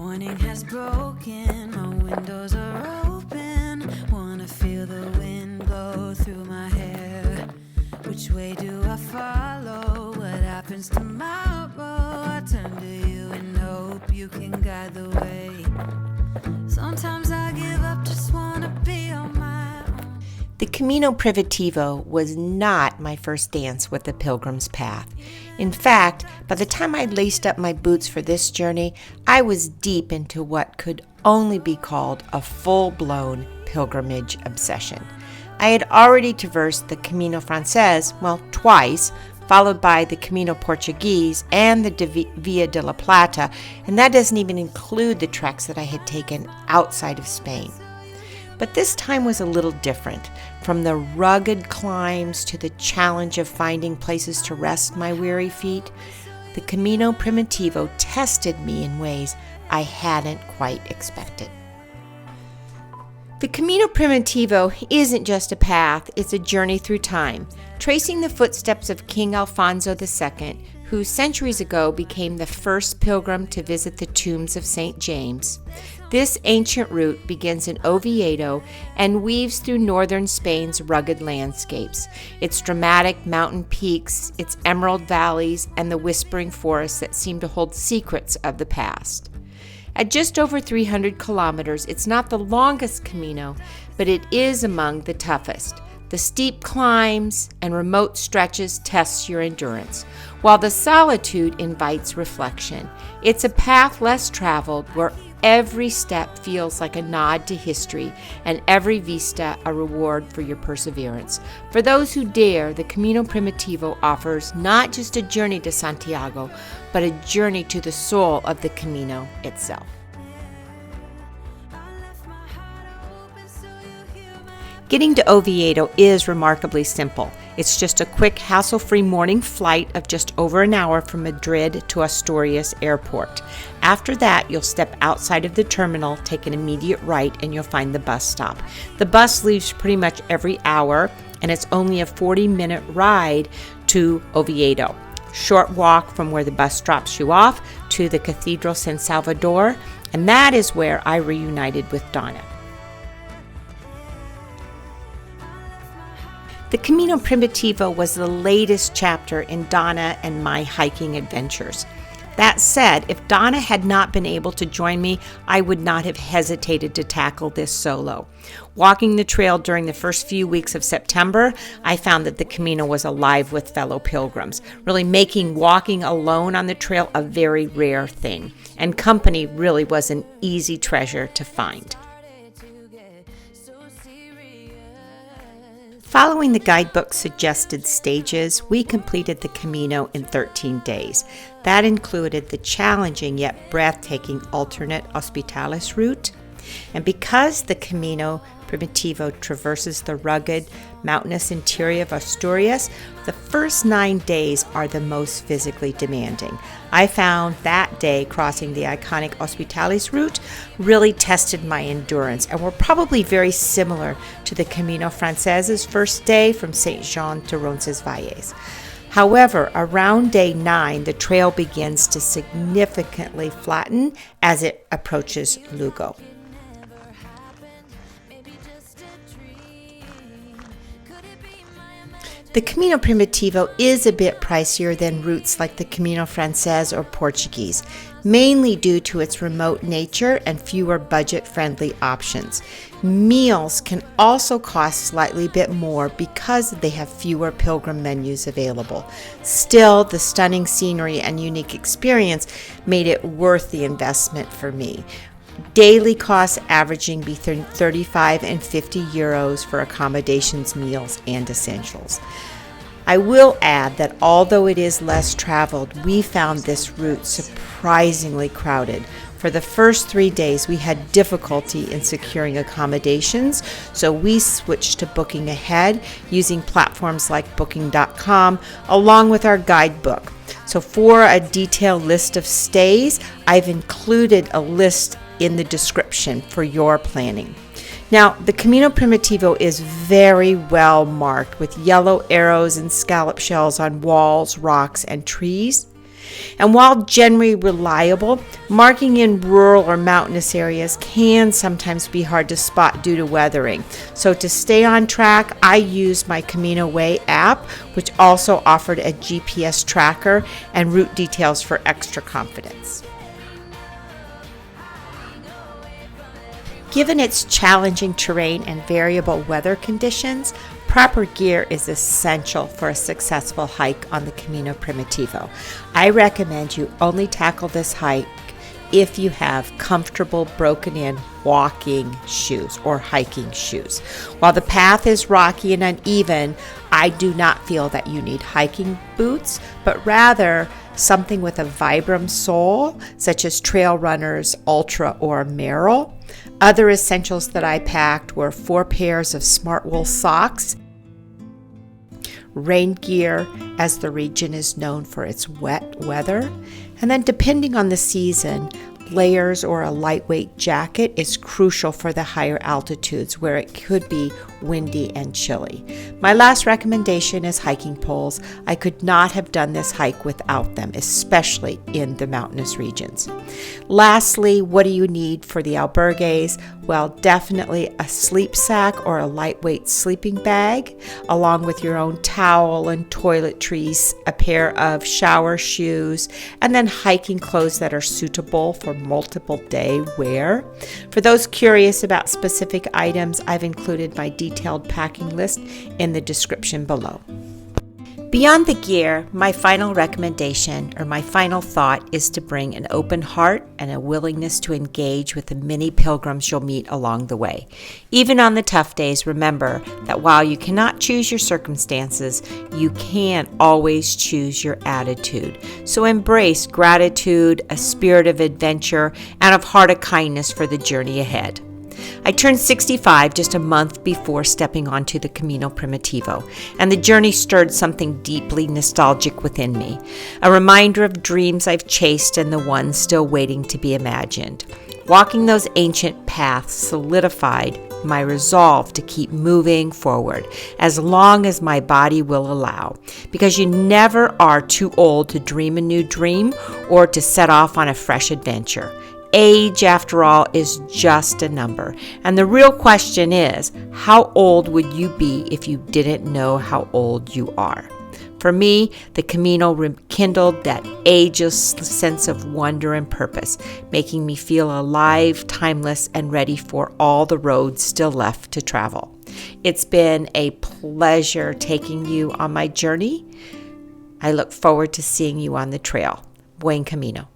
Morning has broken, my windows are open. Wanna feel the wind blow through my hair. Which way do I follow? What happens tomorrow? I turn to you and hope you can guide the way. Sometimes I give up, just wanna be on my own. The Camino Primitivo was not my first dance with the Pilgrim's Path. In fact, by the time I'd laced up my boots for this journey, I was deep into what could only be called a full-blown pilgrimage obsession. I had already traversed the Camino Frances, twice, followed by the Camino Portuguese and the Via de la Plata, and that doesn't even include the treks that I had taken outside of Spain. But this time was a little different. From the rugged climbs to the challenge of finding places to rest my weary feet, the Camino Primitivo tested me in ways I hadn't quite expected. The Camino Primitivo isn't just a path, it's a journey through time, tracing the footsteps of King Alfonso II, who centuries ago became the first pilgrim to visit the tombs of St. James. This ancient route begins in Oviedo and weaves through northern Spain's rugged landscapes, its dramatic mountain peaks, its emerald valleys, and the whispering forests that seem to hold secrets of the past. At just over 300 kilometers, it's not the longest Camino, but it is among the toughest. The steep climbs and remote stretches test your endurance, while the solitude invites reflection. It's a path less traveled where every step feels like a nod to history and every vista a reward for your perseverance. For those who dare, the Camino Primitivo offers not just a journey to Santiago, but a journey to the soul of the Camino itself. Getting to Oviedo is remarkably simple. It's just a quick, hassle-free morning flight of just over an hour from Madrid to Asturias Airport. After that, you'll step outside of the terminal, take an immediate right, and you'll find the bus stop. The bus leaves pretty much every hour, and it's only a 40-minute ride to Oviedo. Short walk from where the bus drops you off to the Cathedral San Salvador, and that is where I reunited with Donna. The Camino Primitivo was the latest chapter in Donna and my hiking adventures. That said, if Donna had not been able to join me, I would not have hesitated to tackle this solo. Walking the trail during the first few weeks of September, I found that the Camino was alive with fellow pilgrims, really making walking alone on the trail a very rare thing. And company really was an easy treasure to find. Following the guidebook's suggested stages, we completed the Camino in 13 days. That included the challenging yet breathtaking alternate Hospitales route. And because the Camino Primitivo traverses the rugged, mountainous interior of Asturias, the first 9 days are the most physically demanding. I found that day crossing the iconic Hospitales route really tested my endurance and were probably very similar to the Camino Frances's first day from Saint Jean to Roncesvalles. However, around day 9, the trail begins to significantly flatten as it approaches Lugo. The Camino Primitivo is a bit pricier than routes like the Camino Frances or Portuguese, mainly due to its remote nature and fewer budget-friendly options. Meals can also cost slightly bit more because they have fewer pilgrim menus available. Still, the stunning scenery and unique experience made it worth the investment for me. Daily costs averaging between 35 and 50 euros for accommodations, meals, and essentials. I will add that although it is less traveled, we found this route surprisingly crowded. For the first 3 days, we had difficulty in securing accommodations, so we switched to booking ahead using platforms like Booking.com along with our guidebook. So for a detailed list of stays, I've included a list in the description for your planning. Now, the Camino Primitivo is very well marked with yellow arrows and scallop shells on walls, rocks, and trees. And while generally reliable, marking in rural or mountainous areas can sometimes be hard to spot due to weathering. So to stay on track, I used my Camino Way app, which also offered a GPS tracker and route details for extra confidence. Given its challenging terrain and variable weather conditions, proper gear is essential for a successful hike on the Camino Primitivo. I recommend you only tackle this hike if you have comfortable broken-in walking shoes or hiking shoes. While the path is rocky and uneven, I do not feel that you need hiking boots, but rather something with a Vibram sole, such as Trail Runner's Ultra or Merrell. Other essentials that I packed were 4 pairs of smart wool socks, rain gear, as the region is known for its wet weather, and then depending on the season, layers or a lightweight jacket is crucial for the higher altitudes where it could be windy and chilly. My last recommendation is hiking poles. I could not have done this hike without them, especially in the mountainous regions. Lastly, what do you need for the albergues? Well, definitely a sleep sack or a lightweight sleeping bag, along with your own towel and toiletries, a pair of shower shoes, and then hiking clothes that are suitable for multiple day wear. For those curious about specific items, I've included my detailed packing list in the description below. Beyond the gear, my final recommendation or my final thought is to bring an open heart and a willingness to engage with the many pilgrims you'll meet along the way. Even on the tough days, remember that while you cannot choose your circumstances, you can always choose your attitude. So embrace gratitude, a spirit of adventure, and of heart of kindness for the journey ahead. I turned 65 just a month before stepping onto the Camino Primitivo, and the journey stirred something deeply nostalgic within me, a reminder of dreams I've chased and the ones still waiting to be imagined. Walking those ancient paths solidified my resolve to keep moving forward as long as my body will allow, because you never are too old to dream a new dream or to set off on a fresh adventure. Age, after all, is just a number. And the real question is, how old would you be if you didn't know how old you are? For me, the Camino rekindled that ageless sense of wonder and purpose, making me feel alive, timeless, and ready for all the roads still left to travel. It's been a pleasure taking you on my journey. I look forward to seeing you on the trail. Buen Camino.